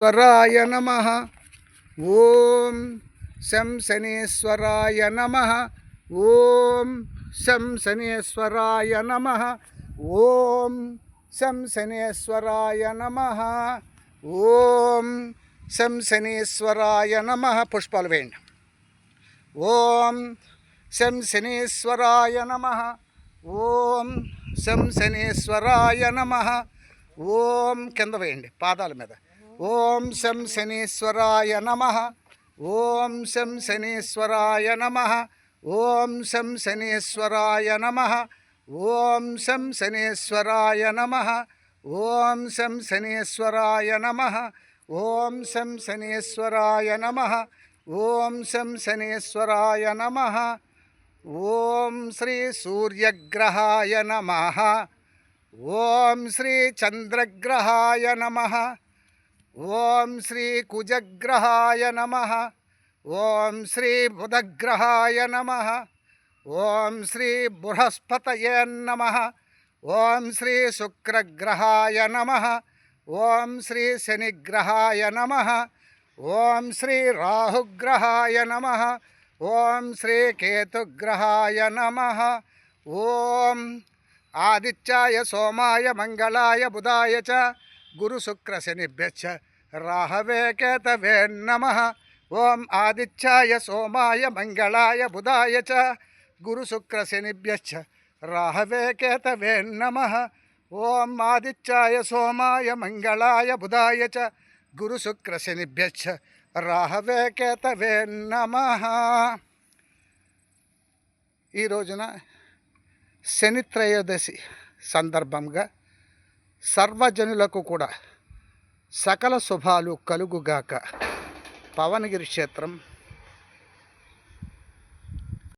శనేశ్వరాయ నమః. ఓం శం శనేశ్వరాయ నమః. ఓం శం శనేశ్వరాయ నమః. ఓం శం శనేశ్వరాయ నమః. ఓం శం శనేశ్వరాయ నమః. పుష్పాలు వేయండి. ఓం శం శనేశ్వరాయ నమః. ఓం శం శనేశ్వరాయ నమః. ఓం కింద వేయండి పాదాల మీద. ఓం శం శనేశ్వరాయ నమః. ఓం శం శనేశ్వరాయ నమః. ఓం శం శనేశ్వరాయ నమః. ఓం శం శనేశ్వరాయ నమః. ఓం శం శనేశ్వరాయ నమః. ఓం శం శనేశ్వరాయ నమః. ఓం శం శనేశ్వరాయ నమః. ఓం శ్రీ సూర్యగ్రహాయ నమః. ఓం శ్రీ చంద్రగ్రహాయ నమః. ఓం శ్రీ కుజగ్రహాయ నమః. ఓం శ్రీ బుధగ్రహాయ నమః. ఓం శ్రీ బృహస్పతయే నమః. ఓం శ్రీ శుక్రగ్రహాయ నమః. ఓం శ్రీ శనిగ్రహాయ నమః. ఓం శ్రీ రాహుగ్రహాయ నమః. ఓం శ్రీ కేతుగ్రహాయ నమః. ఓం ఆదిత్యాయ సోమాయ మంగళాయ బుధాయ చ గురు శుక్ర శనిభ్యశ్చ రాహవే కేతవే నమః. ఓం ఆదిత్యాయ సోమాయ మంగళాయ బుధాయ చ గురు శుక్ర శనిభ్యశ్చ రాహవే కేతవే నమః. ఓం ఆదిత్యాయ సోమాయ మంగళాయ బుధాయ చ గురు శుక్ర శనిభ్యశ్చ రాహవే కేతవే నమః. ఈ రోజున శని త్రయోదశి సందర్భంగా సర్వజనులకు కూడా సకల శుభాలు కలుగుగాక. పవనగిరి క్షేత్రం